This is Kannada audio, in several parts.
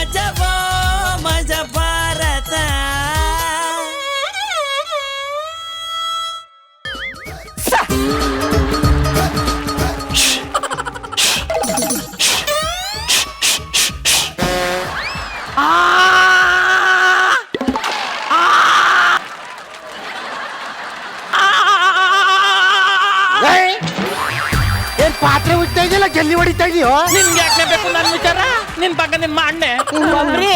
ಮಜವೋ ಮಜ ಭಾರತ. ಏನ್ ಪಾತ್ರೆ ಉಜ್ತಾ ಇದೆಯಲ್ಲ ಜಲ್ಲಿ ಹೊಡಿತಾ ಇದೆಯೋ? ನಿನ್ಗೆ ಯಾಕೆ ಬೇಕು ನನ್ನ ವಿಚಾರ? ನಿನ್ ಬಗ್ಗೆ ನಿನ್ ಮಾಡ್ನೆ ಒಬ್ರಿ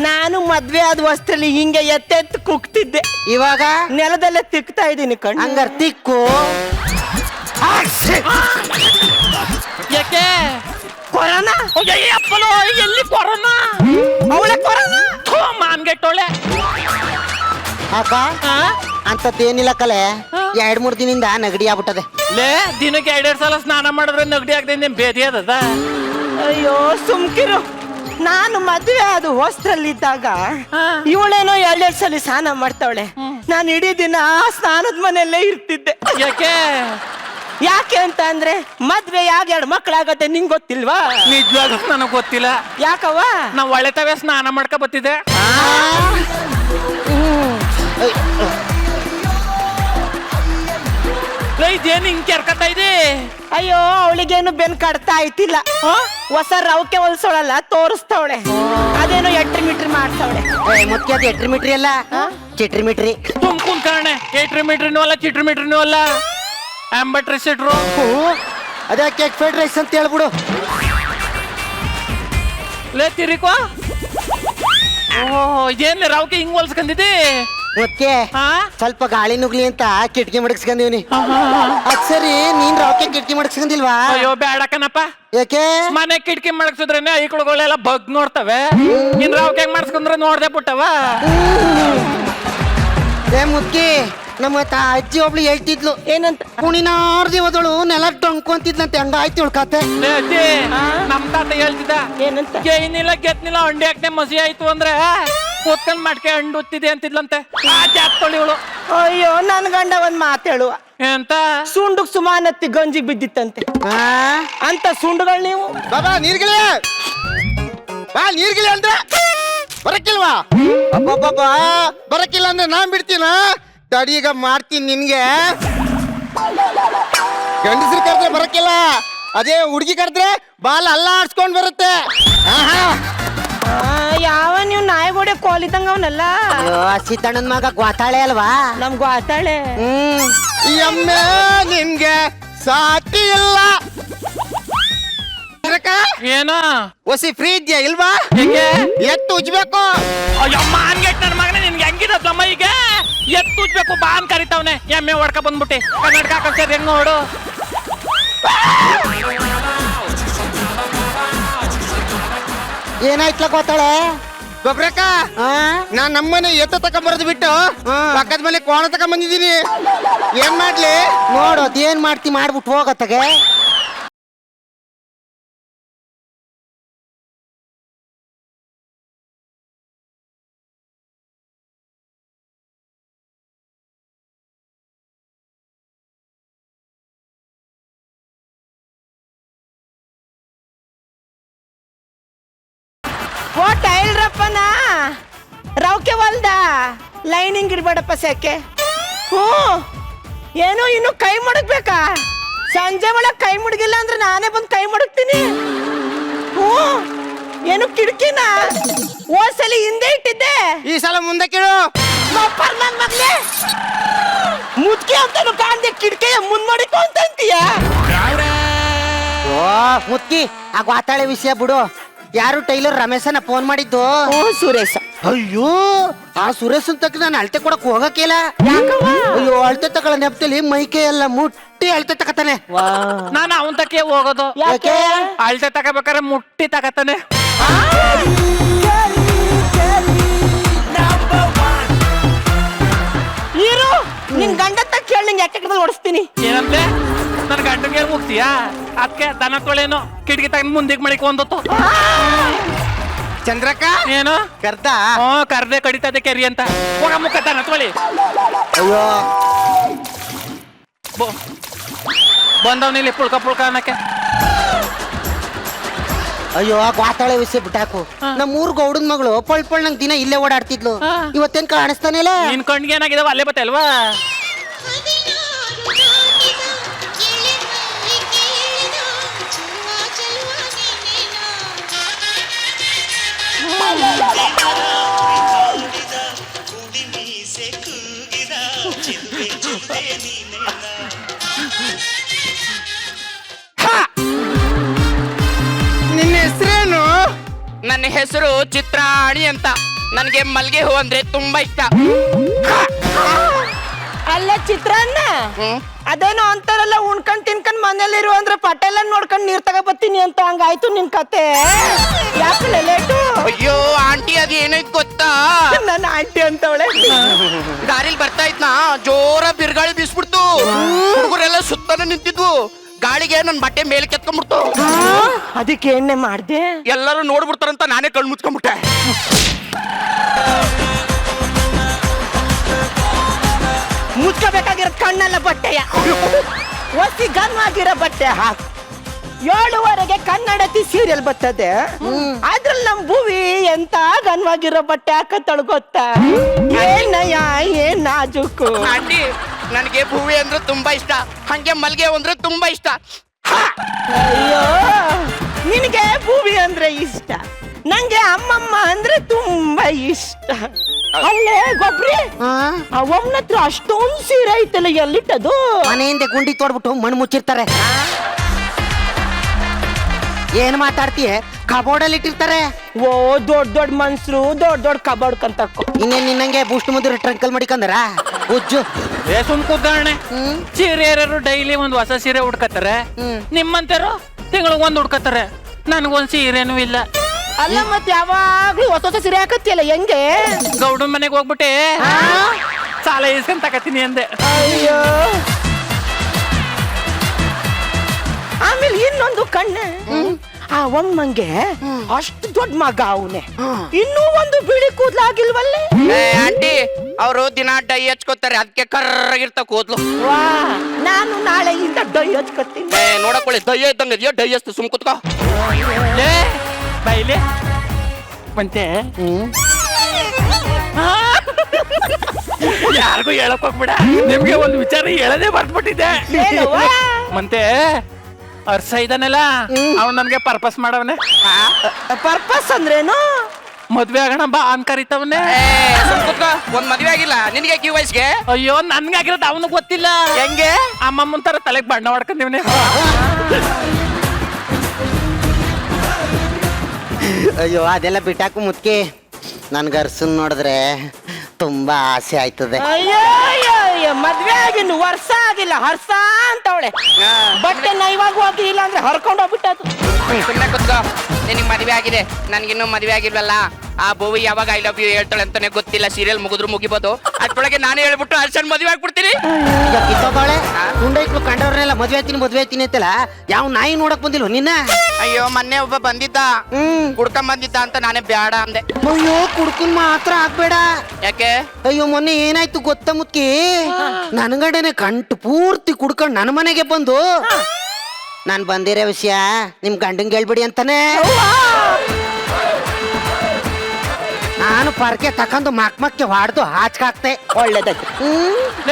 ನಾನು ಮದ್ವೆ ಆದ ವಸ್ತ್ರಲ್ಲಿ ಹಿಂಗೆ ಎತ್ತೆತ್ತು ಕುಗ್ತಿದ್ದೆ, ಇವಾಗ ನೆಲದಲ್ಲೇ ತಿಕ್ತಾ ಇದ್ದೀನಿ ಕಣ್ಣು. ಹಂಗಾರ ತಿಕ್ಕು. ಯಾಕೆ ಕೊರೋನಾ ಅಪ್ಪಲೋ ಎಲ್ಲಿ ಕೊರೋನಾ? ಅವಳೆ ಕೊರೋನಾ ಮಾನ್ಗೆಟ್ಟೋಳೆ. ಅಕ್ಕ ಅಂತದ್ದೇನಿಲ್ಲ ಕಲೆ, 2-3 ದಿನದಿಂದ ನೆಗಡಿ ಆಗ್ಬಿಟ್ಟದೆ. ಲೇ ದಿನಕ್ಕೆ 2 ಸಲ ಸ್ನಾನ ಮಾಡಿದ್ರೆ ನೆಗಡಿ ಆಗದೆ ಬೇದಿ ಅದ. ಅಯ್ಯೋ ಸುಮ್ಕಿರು. ನಾನು ಮದ್ವೆ ಆದ ವಸ್ತ್ರಲ್ಲಿದ್ದಾಗ ಇವಳೇನೋ 2 ಸಲ ಸ್ನಾನ ಮಾಡ್ತಾವಳೆ. ನಾನು ಇಡೀ ದಿನ ಸ್ನಾನದ ಮನೆಯಲ್ಲೇ ಇರ್ತಿದ್ದೆ. ಯಾಕೆ ಅಂತ ಅಂದ್ರೆ ಮದ್ವೆ ಯಾಗ 2 ಮಕ್ಳಾಗತ್ತೆ ನಿಂಗ್ ಗೊತ್ತಿಲ್ವಾ? ನಿಜವಾಗ್ಲೂ ನನಗ್ ಗೊತ್ತಿಲ್ಲ. ಯಾಕವ್ವ? ನಾವ್ ಒಳೆತವೇ ಸ್ನಾನ ಮಾಡ್ಕೊ ಬತ್ತಿದ್ದೆ. ಇದೇನು ಹಿಂಗ್ ಕೆರ್ಕತ್ತಾ ಇದೆ? ಅಯ್ಯೋ ಅವಳಿಗೇನು ಬೆನ್ ಕಡ್ತಾ ಆಯ್ತಿಲ್ಲ. ಹೊಸ ರವಕೆ ಹೊಲ್ಸೋಳಲ್ಲ ತೋರಿಸ್ತಾವಳೆ, ಅದೇನೋ ಎಟ್ರಿ ಮಿಟ್ರಿ ಮಾಡ್ತಾವಳೆ. ಮುಖ್ಯ ಅದು ಎಟ್ರಿ ಮಿಟ್ರಿ ಅಲ್ಲ, ಚಿಟ್ರಿ ಮಿಟ್ರಿ. ತುಮ್ಕುನ್ ಕಾಣೆ ಎಟ್ರಿ ಮೀಟ್ರಿನೂ ಅಲ್ಲ ಚಿಟ್ರಿ ಮೀಟ್ರಿನೂ ಅಲ್ಲ, ಆಂಬಟ್ರಿ ಸಿಟ್ರು. ಅದೇ ಕೇಕ್ ಫ್ರೈಡ್ ರೈಸ್ ಅಂತ ಹೇಳ್ಬಿಡು. ಲೇ ತಿರಿಕೋ. ಓಹ್ ಇದೇನ್ ರವಕೆ ಹಿಂಗ್ ಹೊಲ್ಸ್ಕೊಂಡಿದ್ದಿ? ಮುಖ್ಯ ಹಾ ಸ್ವಲ್ಪ ಗಾಳಿ ನುಗ್ಲಿ ಅಂತ ಕಿಟಕಿ ಮಡಗಿಸ್ಕೊಂಡಿವ್ನಿ. ಅದ್ ಸರಿ, ನೀನ್ ರಾವ್ಕೆ ಕಿಟಕಿ ಮಡಗಿಸ್ಕೊಂಡಿಲ್ವಾ? ಅಯ್ಯೋ ಬೇಡಕನಪ್ಪ. ಯಾಕೆ? ಮನೆ ಕಿಟಕಿ ಮಡಗ್ಸಿದ್ರೇನೆ ಐಕ್ಳುಗಳೆಲ್ಲ ಬಗ್ ನೋಡ್ತವೆ. ನಿನ್ ರಾವ್ಕೆ ಹೆಂಗ್ ಮಾಡಿಸ್ಕೊಂಡ್ರೆ ನೋಡ್ದೆ ಬಿಟ್ಟವ. ಏ ಮುಕ್ಕಿ, ನಮ್ಮ ಅಜ್ಜಿ ಒಬ್ಳು ಹೇಳ್ತಿದ್ಲು, ಏನಂತ? ಕುಣಿನಾರ್ದಿ ಹೋದಳು ನೆಲ ಟೊಂಕೊಂತಿದ್ಲಂತೆ. ಹಂಗಾಯ್ತು ಕತೆ. ಲೇ ಅಜ್ಜಿ, ನಮ್ ತಾತ ಹೇಳ್ತಿದ್ದ, ಏನಂತ? ಏನಿಲ್ಲ ಗೆತ್ನಿಲ್ಲ ಅಂಡಿ ಹಾಕ್ನೆ ಮಸಿ ಆಯ್ತು ಅಂದ್ರೆ ಕೂತ್ಕೊಂಡ್ ಮಾಡ್ಕೆ ಹಣ್ಣು ಉತ್ತಿದೆ ಅಂತಿದ್ಲಂತೆ. ಜಾತ್ಕೊಳ್ಳಿ ಇವಳು. ಅಯ್ಯೋ ನನ್ ಗಂಡ ಒಂದ್ ಮಾತೇಳುವ, ಎಂತ ಸುಂಡುಗ್ ಸುಮಾನತ್ತಿ ಗಂಜಿಗ್ ಬಿದ್ದಿತ್ತಂತೆ ಅಂತ. ಸುಂಡುಗಳು ನೀವು ಬಾಬಾ ನೀರ್ಗಿಳಿ ಬಾ, ನೀರ್ಗಿಳಿ ಅಂದ್ರೆ ಬರಕ್ಕಿಲ್ವಾ? ಅಬ್ಬಬ್ಬಬ್ಬ, ಬರಕ್ಕಿಲ್ಲ ಅಂದ್ರೆ ನಾನ್ ಬಿಡ್ತೀನ. ತಡಿ ಈಗ ಮಾಡ್ತೀನಿ ನಿನ್ಗೆ. ಗಂಡಸ್ರು ಕರೆದ್ರೆ ಬರಕ್ಕಿಲ್ಲ, ಅದೇ ಹುಡುಗಿ ಕರೆದ್ರೆ ಬಾಲ್ ಅಲ್ಲಾಡ್ಸ್ಕೊಂಡ್ ಬರುತ್ತೆ. ಯಾವ ನೀವು ನಾಯಿಗೋಡೆ ಕೋಲಿದಂಗ ಅವನಲ್ಲ. ಸೀತಣ್ಣನ ಮಗ ಗ್ವಾತಾಳೆ ಅಲ್ವಾ? ನಮ್ ಗ್ವಾತಾಳೆ. ಎಮ್ಮೆ ನಿನ್ಗೆ ಸಾಟಿ ಇಲ್ಲ. ಏನ ಒಸಿ ಫ್ರೀ ಇದ್ಯಾ ಇಲ್ವಾ? ಹೆಂಗೆ ಎತ್ತು ಉಜ್ಬೇಕು. ಅಯ್ಯೋ ಮಾನ್ಗೆಟ್ ನನ್ನ ಮಗನೇ, ನಿನ್ಗೆ ಹೆಂಗಿದಮ್ಮ ಈಗ? ಎತ್ತು ಉಜ್ಬೇಕು ಬಾ ಅಂತ ಕರಿತಾವ್ನೆ. ಎಮ್ಮೆ ಹೊಡ್ಕ ಬಂದ್ಬಿಟ್ಟೆ ಕನ್ನಡಕ ಹಾಕೊಂಡ್ ಹೆಂಗ್ ನೋಡು. ಏನಾಯ್ತಲ ಗೊತ್ತಾಳೆ? ಗೊಬ್ರಕ್ಕ, ನಾನ್ ನಮ್ಮನೆ ಎತ್ತ ತಕೊಂಬರದ್ ಬಿಟ್ಟು ಪಕ್ಕದ ಮನೆ ಕೋಣ ತಕೊಂಬಂದಿದ್ದೀನಿ. ಏನ್ ಮಾಡ್ಲಿ? ನೋಡು ಅದೇನ್ ಮಾಡ್ತಿ ಮಾಡ್ಬಿಟ್ಟು ಹೋಗತ್ತಗೆ. ಓ ಟೈಲ್ರಪ್ಪನ ರೌಕೆ ಹೊಲ್ದ ಲೈನಿಂಗ್ ಇರ್ಬೇಡಪ್ಪ ಸೆಕೆ. ಏನು ಇನ್ನು ಕೈ ಮುಡಗ್ಬೇಕಾ? ಸಂಜೆ ಒಳಗೆ ಕೈ ಮುಡಗಿಲ್ಲ ಅಂದ್ರೆ ನಾನೇ ಬಂದು ಕೈ ಮುಡಗ್ತೀನಿ. ಏನು ಕಿಟಕಿನ ಓಸಲಿ ಹಿಂದೆ ಇಟ್ಟಿದ್ದೆ, ಈ ಸಲ ಮುಂದೆ ಕೇಳು. ನನ್ ಮಗ್ನೆ ಮುದ್ಕೆ ಅಂತಾನು ಕಾಣ್ದೆ ಕಿಟಕಿಯ ಮುಂದ್ ಮಾಡಿಕೊ ಅಂತೀಯ. ಓ ಮುತ್ಕಿ, ಆ ಗ್ವಾತಾಳೆ ವಿಷಯ ಬಿಡು. ಯಾರು ಟೈಲರ್ ರಮೇಶನ ಫೋನ್ ಮಾಡಿದ್ದು? ಸುರೇಶ. ಅಯ್ಯೋ, ಆ ಸುರೇಶನ್ ತಕ್ಕ ನಾನು ಅಳತೆ ಕೊಡಕ್ ಹೋಗಕ್ಕಿಲ್ಲ. ಅಯ್ಯೋ, ಅಳತೆ ತಗೊಳ ನೆಪದಲ್ಲಿ ಮೈಕೆ ಎಲ್ಲ ಮುಟ್ಟಿ ಅಳತೆ ತಕತಾನೆ. ನಾನು ಅವನ್ ತಕ್ಕೆ ಹೋಗೋದು. ಯಾಕೆ? ಅಳತೆ ತಗೋಬೇಕಾರೆ ಮುಟ್ಟಿ ತಗತಾನೆ. ಇರು, ನಿನ್ ಗಂಡ ತಕ್ಕ ಹೇಳಿ ನಿಂಗೆ ಯಾಕೆ ಓಡಿಸ್ತೀನಿ. ಏನಂತೆ? ನನ್ ಗಂಟಗೆ ಮುಗ್ತೀಯಾ? ಅದಕ್ಕೆ ದನ ತೊಳೇನು ಕಿಟಕಿ ತಗೊಂಡ್ ಮುಂದಿಗೆ ಮಳಿಕ್ ಒಂದೊತ್ತು. ಚಂದ್ರಕ್ಕ ಏನು ಕರ್ದ? ಕರ್ದೆ ಕಡಿತದೆ ಕೆರಿ ಅಂತ. ಹೋಗ ಮುಖ ದನ ತೊಳಿ. ಅಯ್ಯೋ ಬಂದವ್ ನಿಲ್ಲಿ ಪುಳ್ಕ ಪುಳ್ಕ ಅನ್ನಕ್ಕೆ. ಅಯ್ಯೋ ಗ್ವಾತಾಳೆ ವಿಷಯ ಬಿಟ್ಟಾಕು ನಮ್ಮ ಊರ್ ಗೌಡನ್ ಮಗಳು ಪಳ್ ನಂಗ್ ದಿನ ಇಲ್ಲೇ ಓಡಾಡ್ತಿದ್ಲು ಇವತ್ತೇನ್ ಕಾಣಿಸ್ತಾನೆ ಇಲ್ಲ. ನಿನ್ ಕಣ್ಗೆ ಏನಾಗಿದಾವ ಅಲ್ಲೇ ಬತ್ತೆ ಅಲ್ವಾ? ನಿನ್ನ ಹೆಸರೇನು? ನನ್ನ ಹೆಸರು ಚಿತ್ರಾಣಿ ಅಂತ. ನನಗೆ ಮಲ್ಗೆ ಹೂ ಅಂದ್ರೆ ತುಂಬಾ ಇಷ್ಟ. ಅಲ್ಲ ಚಿತ್ರಾನ್ನ ಅದೇನೋ ಅಂತಾರಲ್ಲ ಉಣ್ಕೊಂಡ್ ತಿನ್ಕೊಂಡ್ ಮನೇಲಿರು ಅಂದ್ರೆ ಪಟೇಲ ನೋಡ್ಕೊಂಡ್ ನೀರ್ ತಗೋಬತ್ತೀನಿ ಅಂತ ಹಂಗಾಯ್ತು ನಿನ್ ಕತೆ. ಯಾಕೆ ಲೇಟು? ಅಯ್ಯೋ ಆಂಟಿ ಅದು ಏನೈತ್ ಗೊತ್ತಾ? ನನ್ನ ಆಂಟಿ ಅಂತವಳೆ. ದಾರಿಲಿ ಬರ್ತಾ ಇದ್ನಾ ಜೋರ ಬಿರುಗಾಳಿ ಬೀಸ್ಬಿಡ್ತು. ಹುಡುಗರೆಲ್ಲ ಸುತ್ತಾನೆ ನಿಂತಿದ್ವು. ಗಾಳಿಗೆ ನನ್ ಬಟ್ಟೆ ಮೇಲೆ ಕೆತ್ಕೊಂಡ್ಬಿಡ್ತು. ಅದಕ್ಕೆ ಎಣ್ಣೆ ಮಾಡ್ದೆ. ಎಲ್ಲರೂ ನೋಡ್ಬಿಡ್ತಾರಂತ ನಾನೇ ಕಣ್ಣು ಮುಚ್ಕೊಂಡ್ಬಿಟ್ಟೆ. ಮುಚ್ಕೋಬೇಕಾಗಿರೋ ಕಣ್ಣೆಲ್ಲ ಬಟ್ಟೆಯ ಒಸಿ ಗನ್ವಾಗಿರೋ ಬಟ್ಟೆ ಹಾಕು. 7:30ಗೆ ಕನ್ನಡತಿ ಸೀರಿಯಲ್ ಬರ್ತದೆ. ಅದ್ರಲ್ಲಿ ನಮ್ ಭೂವಿ ಎಂತ ಗನ್ವಾಗಿರೋ ಬಟ್ಟೆ ಹಾಕತ್ತಳು ಗೊತ್ತಾ? ಏನಯ್ಯ ಏನ್ ನಾಜುಕು. ಆಂಟಿ ನನಗೆ ಭೂವಿ ಅಂದ್ರೆ ತುಂಬಾ ಇಷ್ಟ. ಹಂಗೆ ಮಲ್ಗೆ ಹೂ ಅಂದ್ರೆ ತುಂಬಾ ಇಷ್ಟ. ಅಯ್ಯೋ ನಿನಗೆ ಭೂವಿ ಅಂದ್ರೆ ಇಷ್ಟ, ನಂಗೆ ಅಮ್ಮಮ್ಮ ಅಂದ್ರೆ ತುಂಬಾ ಇಷ್ಟ. ಅಲ್ಲೇ ಗೊಬ್ರಿ ಅವನ ಹತ್ರ ಅಷ್ಟೊಂದು ಸೀರೆ ಐತಲ್ಲ, ಎಲ್ಲಿಟ್ಟದು? ಮನೆಯಿಂದ ಗುಂಡಿ ತೋಡ್ಬಿಟ್ಟು ಮಣ್ಣು ಮುಚ್ಚಿರ್ತಾರೆ. ಏನ್ ಮಾತಾಡ್ತೀಯ? ಕಬೋರ್ಡಲ್ಲಿ ಇಟ್ಟಿರ್ತಾರೆ. ಓ ದೊಡ್ಡ ದೊಡ್ಡ ಮನ್ಸರು ದೊಡ್ಡ ದೊಡ್ಡ ಕಬೋರ್ಡ್ ಕಂತಕ್ಕೋ. ಇನ್ನೇನ್ ನಿನ್ನಂಗೆ ಬೂಸ್ಟ್ ಮುದ್ರ ಟ್ರಂಕಲ್ ಮಾಡಿಕಂದ್ರ ಉಜ್ಜು. ಸುಮ್ ಕೂತ್ಕೊಳ್ಳೆ. ಸೀರೆಯರು ಡೈಲಿ ಒಂದ್ ಹೊಸ ಸೀರೆ ಉಡ್ಕತ್ತಾರೆ. ನಿಮ್ಮಂತಾರು ತಿಂಗಳಿಗೆ ಒಂದ್ ಉಡ್ಕತ್ತಾರೆ. ನನ್ಗೊಂದ್ ಸೀರೆನೂ ಇಲ್ಲ. ಅಲ್ಲ ಮತ್ತೆ ಯಾವಾಗ್ಲೂ ಹೊಸ ಹೊಸ ಸೀರೆ ಹಾಕತ್ತಿಯಲ್ಲ, ಹೆಂಗೆ? ಗೌಡನ್ ಮನೆಗೆ ಹೋಗ್ಬಿಟ್ಟೆ ಸಾಲ ಇಸ್ಕೊಂಡ್ ತಕತೀನಿ ಅಂದೆ. ಅಯ್ಯೋ ಆಮೇಲೆ ಇನ್ನೊಂದು ಕಣ್ಣ, ಆ ಒಮ್ಮಂಗೆ ಅಷ್ಟು ದೊಡ್ಡ ಮಗ ಅವನೇ, ಇನ್ನೂ ಒಂದು ಬಿಳಿ ಕೂದ್ಲಾಗಿಲ್ವಲ್ಲೇ? ಆಂಟಿ ಅವರು ದಿನ ಡೈ ಹಚ್ಕೋತಾರೆ, ಅದಕ್ಕೆ ಕರ್ರಾಗಿರ್ತಾವ ಕೂದ್ಲು. ವಾ ನಾನು ನಾಳೆಯಿಂದ ಡೈ ಹಚ್ಕೊತೀನಿ. ನೋಡಕೊಳ್ಳಿ ದೈ ಇದ್ದಂಗ ಇದೆಯೋ ಡೈ ಹಚ್ತು. ಸುಮ್ ಕುತ್ಕೋ. ಬೈಲೆ ಬಂತೆ. ಯಾರಿಗೂ ಹೇಳಕ್ ಹೋಗ್ಬಿಡ. ನಿಮ್ಗೆ ಒಂದು ವಿಚಾರ ಹೇಳದೆ ಬರ್ದ್ಬಿಟ್ಟಿದ್ದೆ. ಮತ್ತೆ ಅರ್ಸ ಇದಾನಲ್ಲ ಅವ್ನು ನನ್ಗೆ ಪರ್ಪಸ್ ಮಾಡವನೆ. ಪರ್ಪಸ್ ಅಂದ್ರೇನು? ಮದ್ವೆ ಆಗೋಣ ಬಾ ಅನ್ ಕರಿತವನೆ. ಸುಮ್ ಕುತ್ಕೋ. ಒಂದ್ ಮದ್ವೆ ಆಗಿಲ್ಲ ನಿನ್ಗೆ ಈ ವಯಸ್ಸಿಗೆ? ಅಯ್ಯೋ ನನ್ಗಾಗಿರೋದು ಅವನು ಗೊತ್ತಿಲ್ಲ. ಹೆಂಗೆ? ಅಮ್ಮಮ್ಮನ ತರ ತಲೆಗೆ ಬಣ್ಣ ಹೊಡ್ಕೊಂಡಿವ್ನೆ. ಅಯ್ಯೋ ಅದೆಲ್ಲ ಬಿಟ್ಟಾಕು ಮುತ್ಕಿ. ನನ್ಗ ಅರ್ಸನ್ ನೋಡಿದ್ರೆ ತುಂಬಾ ಆಸೆ ಆಯ್ತದೆ. ಅಯ್ಯೋ ಮದ್ವೆ ಆಗಿನ ವರ್ಷ ಆಗಿಲ್ಲ, ಹರ್ಸ ಅಂತವಳೆ. ಬಟ್ಟೆ ನೈವಾಗ ಹೋಗಿ ಇಲ್ಲ ಅಂದ್ರೆ ಹರ್ಕೊಂಡು ಹೋಗ್ಬಿಟ್ಟದು. ಸುಮ್ಮನೆ ಕುತ್ಕೋ. ನಿನಗೆ ಮದ್ವೆ ಆಗಿದೆ, ನನ್ಗಿನ್ನೂ ಮದ್ವೆ ಆಗಿಲ್ವಲ್ಲ. ಆ ಬೋವಿ ಯಾವಾಗ ಐ ಲವ್ ಯು ಹೇಳ್ತಾಳೆ ಅಂತಾನೆ ಗೊತ್ತಿಲ್ಲ. ಸೀರಿಯಲ್ ಮುಗಿದ್ರು ಮುಗಿಬೋದು. ಅಷ್ಟೊಳಗೆ ನಾನೇ ಹೇಳ್ಬಿಟ್ಟು ಅರ್ಶನ್ ಮದ್ವೆ ಆಗ್ಬಿಡ್ತೀನಿ. ಈಗ ಕಿತ್ತೋದವಳೆ ಗುಂಡೈಕ್ಳು ಕಂಡವ್ರನ್ನೆಲ್ಲ ಮದ್ವೆ ಆಯ್ತೀನಿ ಅಂತಲ್ಲ. ಯಾವ ನಾಯಿ ನೋಡಕ್ ಬಂದಿಲ್ವ ನಿನ್ನ? ಅಯ್ಯೋ ಮೊನ್ನೆ ಒಬ್ಬ ಬಂದಿದ್ದ, ಕುಡ್ಕೊಂಡ್ ಬಂದಿದ್ದ ಅಂತ ನಾನೇ ಬ್ಯಾಡ ಅಂದೆ. ಅಯ್ಯೋ ಕುಡ್ಕುನ್ ಮಾತ್ರ ಆಗ್ಬೇಡ. ಯಾಕೆ? ಅಯ್ಯೋ ಮೊನ್ನೆ ಏನಾಯ್ತು ಗೊತ್ತ ಮುತ್ಕಿ? ನನ್ಗಡೆನೆ ಕಂಟು ಪೂರ್ತಿ ಕುಡ್ಕೊಂಡ್ ನನ್ನ ಮನೆಗೆ ಬಂದು ನಾನ್ ಬಂದಿರೋ ವಿಷಯ ನಿಮ್ ಗಂಡಂಗೆ ಹೇಳ್ಬಿಡಿ ಅಂತಾನೆ. ನಾನು ಪರ್ಕೆ ತಕೊಂಡು ಮಕ್ಕೆ ಹೊಡೆದು ಹಾಚ್ಕಾಕ್ತೆ. ಒಳ್ಳೇದಾಯ್ತು.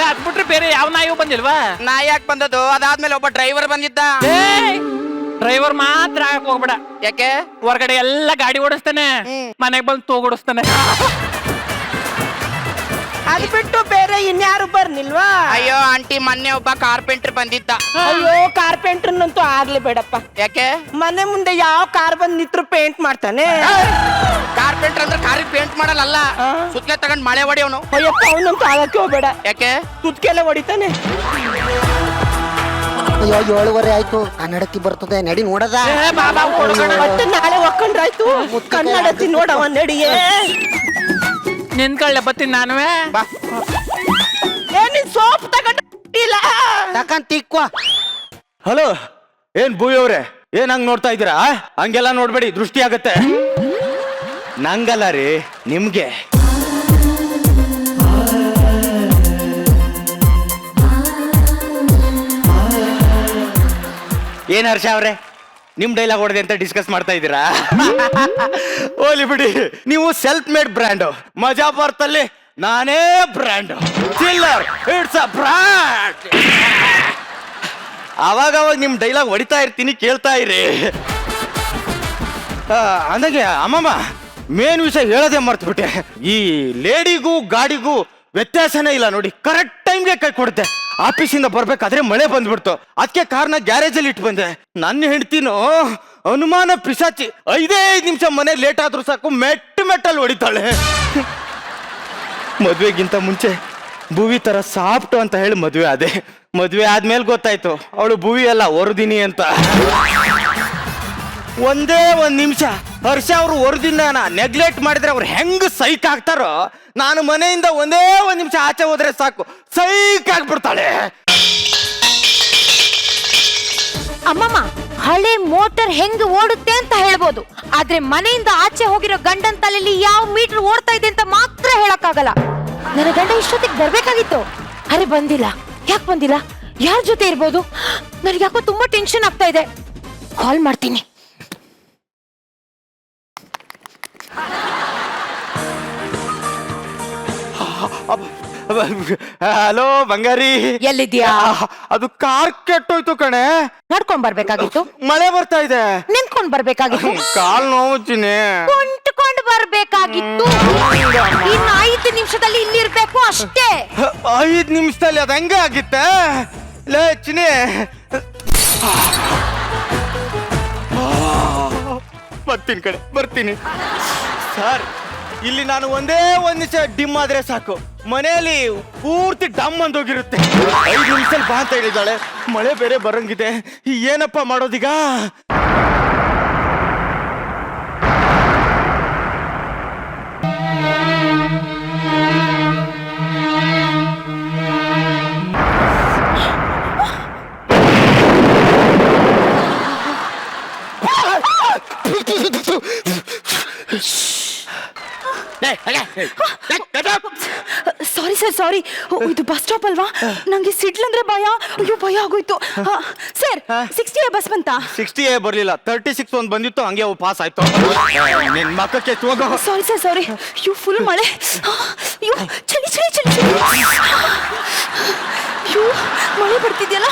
ಅದ್ಬಿಟ್ರೆ ಬೇರೆ ಯಾವ ನಾಯಿಗೂ ಬಂದಿಲ್ವಾ? ನಾ ಯಾಕೆ ಬಂದದ್ದು? ಅದಾದ್ಮೇಲೆ ಒಬ್ಬ ಡ್ರೈವರ್ ಬಂದಿದ್ದ. ಡ್ರೈವರ್ ಮಾತ್ರ ಆಗಕ್ ಹೋಗ್ಬೇಡ. ಯಾಕೆ? ಹೊರಗಡೆ ಎಲ್ಲ ಗಾಡಿ ಓಡಿಸ್ತಾನೆ, ಮನೆಗ್ ಬಂದು ತೋಗೊಡಿಸ್ತಾನೆ. ಅದ್ ಬಿಟ್ಟು ಬೇರೆ ಇನ್ಯಾರು ಬರ್ನಿಲ್ವಾ? ಅಯ್ಯೋ ಆಂಟಿ ಮೊನ್ನೆ ಒಬ್ಬ ಕಾರ್ಪೆಂಟರ್ ಬಂದಿದ್ದ. ಅಯ್ಯೋ ಕಾರ್ಪೆಂಟರ್ನಂತೂ ಆಗ್ಲಿ ಬೇಡಪ್ಪ. ಯಾಕೆ? ಮನೆ ಮುಂದೆ ಯಾವ ಕಾರ್ ಬಂದ್ ನಿತ್ರು ಪೇಂಟ್ ಮಾಡ್ತಾನೆ. ಕಾರ್ಪೆಂಟರ್ ಅಂದ್ರೆ ಕಾರಿಗೆ ಪೇಂಟ್ ಮಾಡಲ್ಲ, ಸುತ್ತಲೆ ತಗೊಂಡ್ ಮಳೆ ಹೊಡಿ ಅವನು. ಅಯ್ಯಪ್ಪ ಅವನಂತೂ ಆಗಕ್ಕೆ ಹೋಗ್ಬೇಡ. ಯಾಕೆ? ತುತ್ಕೆಲ್ಲ ಹೊಡಿತಾನೆ. ಅಯ್ಯೋ 7:30 ಆಯ್ತು. ಕನ್ನಡತಿ ಬರ್ತದೆ ನಡಿ ನೋಡದ. ಮತ್ತೆ ನಾಳೆ ಒಕ್ಕೊಂಡ್ರಾಯ್ತು. ಕನ್ನಡತಿ ನೋಡವ ನಡಿಯೇ. ನಿನ್ಕಳ್ಳೆ ಬತ್ತೀನಿ ನಾನುವೆ. ಬಾ. ಏನಿನ್ ಸೋಪ್ ತಗೊಂಡಿಲ್ಲ ತಕಂತ ತಿಕ್ವ. ಹಲೋ, ಏನ್ ಭೂವಿ ಅವ್ರೆ ಏನ್ ಹಂಗ್ ನೋಡ್ತಾ ಇದ್ದೀರಾ? ಹಂಗೆಲ್ಲ ನೋಡ್ಬೇಡಿ, ದೃಷ್ಟಿ ಆಗತ್ತೆ. ನಂಗಲ್ಲ ರೀ, ನಿಮ್ಗೆ. ಏನ್ ಹರ್ಷ ಅವ್ರೆ ನಿಮ್ ಡೈಲಾಗ್ ಹೊಡೆದೆ ಅಂತ ಡಿಸ್ಕಸ್ ಮಾಡ್ತಾ ಇದ್ದೀರಾ? ಹೋಲಿ ಬಿಡಿ, ನೀವು ಸೆಲ್ಫ್ ಮೇಡ್ ಬ್ರ್ಯಾಂಡ್. ಮಜಾ ಬರ್ತಲ್ಲಿ ನಾನೇ ಬ್ರ್ಯಾಂಡ್. ಚಿಲ್ಲರ್ ಇಟ್ಸ್ ಅ ಬ್ರ್ಯಾಂಡ್. ಅವಾಗ ನಿಮ್ ಡೈಲಾಗ್ ಹೊಡಿತಾ ಇರ್ತೀನಿ, ಕೇಳ್ತಾ ಇರಿ. ಅಂದಾಗೆ ಅಮ್ಮಮ್ಮ ಮೇನ್ ವಿಷಯ ಹೇಳೋದೇ ಮರ್ತ್ಬಿಟ್ಟೆ. ಈ ಲೇಡಿಗೂ ಗಾಡಿಗೂ ವ್ಯತ್ಯಾಸನೇ ಇಲ್ಲ ನೋಡಿ. ಕರೆಕ್ಟ್ ಟೈಮ್ಗೆ ಕೈ ಕೊಡುತ್ತೆ. ಆಫೀಸಿಂದ ಬರ್ಬೇಕಾದ್ರೆ ಮಳೆ ಬಂದ್ಬಿಡ್ತು, ಅದಕ್ಕೆ ಕಾರ್ನ ಗ್ಯಾರೇಜ್ ಅಲ್ಲಿ ಇಟ್ಟು ಬಂದೆ. ನನ್ನ ಹೆಂಡ್ತಿನೋ ಅನುಮಾನ ಪಿಶಾಚಿ. 5 ನಿಮಿಷ ಮನೆ ಲೇಟ್ ಆದ್ರೂ ಸಾಕು ಮೆಟ್ಟಲ್ಲಿ ಹೊಡಿತಾಳೆ. ಮದ್ವೆಗಿಂತ ಮುಂಚೆ ಭೂವಿ ತರ ಸಾಫ್ಟ್ ಅಂತ ಹೇಳಿ ಮದ್ವೆ ಆದೆ. ಮದ್ವೆ ಆದ್ಮೇಲೆ ಗೊತ್ತಾಯ್ತು ಅವಳು ಭೂವಿ ಅಲ್ಲ, ವರದಿನಿ ಅಂತ. ಒಂದೇ 1 ನಿಮಿಷ ಹರ್ಷ ಅವರು ವರದಿನ ನೆಗ್ಲೆಕ್ಟ್ ಮಾಡಿದ್ರೆ ಅವ್ರು ಹೆಂಗ್ ಸೈಕ್ ಆಗ್ತಾರೋ, ನಾನು ಮನೆಯಿಂದ ಒಂದೇ 1 ನಿಮಿಷ ಆಚೆ ಹೋದ್ರೆ ಸಾಕು ಸೈಕ್ ಆಗ್ಬಿಡ್ತಾಳೆ. ಅಮ್ಮಮ್ಮ, ಹಳೆ ಮೋಟರ್ ಹೆಂಗ್ ಓಡುತ್ತೆ ಅಂತ ಹೇಳ್ಬೋದು, ಆದ್ರೆ ಮನೆಯಿಂದ ಆಚೆ ಹೋಗಿರೋ ಗಂಡನ್ ತಲೆಯಲ್ಲಿ ಯಾವ ಮೀಟರ್ ಓಡ್ತಾ ಇದೆ ಅಂತ ಮಾತ್ರ ಹೇಳಕ್ಕಾಗಲ್ಲ. ನನ್ನ ಗಂಡ ಇಷ್ಟೊತ್ತಿಗೆ ಬರ್ಬೇಕಾಗಿತ್ತು, ಅರೆ ಬಂದಿಲ್ಲ. ಯಾಕೆ ಬಂದಿಲ್ಲ? ಯಾರ ಜೊತೆ ಇರ್ಬೋದು? ನನಗೆ ಯಾಕೋ ತುಂಬಾ ಟೆನ್ಷನ್ ಆಗ್ತಾ ಇದೆ. ಕಾಲ್ ಮಾಡ್ತೀನಿ. ಹಲೋ ಬಂಗಾರಿ, ಎಲ್ಲಿದ್ಯಾ? ಅದು ಕಾರ್ ಕೆಟ್ಟೋಯ್ತು ಕಣೆ. ನಡ್ಕೊಂಡ್ ಬರ್ಬೇಕಾಗಿತ್ತು. ಮಳೆ ಬರ್ತಾ ಇದೆ. ನಿಂತ್ಕೊಂಡ್ ಬರ್ಬೇಕಾಗಿತ್ತು. ಕಾಲ್ ನೋವುತ್ತೀನಿ. ಕುಂಟ್ಕೊಂಡ್ ಬರ್ಬೇಕಾಗಿತ್ತು. ಇನ್ನು 5 ನಿಮಿಷದಲ್ಲಿ ಇಲ್ಲಿ ಇರ್ಬೇಕು ಅಷ್ಟೇ. 5 ನಿಮಿಷದಲ್ಲಿ ಅದ ಹೆಂಗ ಆಗಿತ್ತೆ? ಲೇ ಚಿನಿ, ಬರ್ತೀನಿ ಕಡೆ, ಬರ್ತೀನಿ. ಸರ್, ಇಲ್ಲಿ ನಾನು ಒಂದೇ 1 ನಿಮಿಷ ಡಿಮ್ ಆದ್ರೆ ಸಾಕು, ಮನೆಯಲ್ಲಿ ಪೂರ್ತಿ ಡಮ್ ಅಂದೋಗಿರುತ್ತೆ. 5 ನಿಮಿಷದಲ್ಲಿ ಬಾ ಅಂತ ಹೇಳಿದಾಳೆ. ಮಳೆ ಬೇರೆ ಬರಂಗಿದೆ, ಏನಪ್ಪ ಮಾಡೋದೀಗ? ಸಾರಿ ಸರ್, ಸಾರಿ. ಇದು ಬಸ್ ಸ್ಟಾಪ್ ಅಲ್ವಾ? ನಂಗೆ ಸಿಡ್ಲಂದ್ರೆ ಭಯ. ಅಯ್ಯೋ, ಭಯ ಆಗೋಯ್ತು. ಸರ್, 60 ಬಸ್ ಬಂತಾ? 60 ಬರ್ಲಿಲ್ಲ, 36 ಒಂದು ಬಂದಿತ್ತು, ಹಂಗೆ ಅವು ಪಾಸ್ ಆಯ್ತು. ನಿನ್ ಮಕ್ಕಕ್ಕೆ ಹೋಗೋ. ಸಾರಿ ಸರ್, ಸಾರಿ. ಅಯ್ಯೋ, ಫುಲ್ ಮಳೆ. ಅಯ್ಯೋ, ಚಳಿ ಚಳಿ ಚಳಿ ಚಳಿ. ಅಯ್ಯೋ, ಮಳೆ ಬರ್ತಿದ್ಯಲ್ಲ.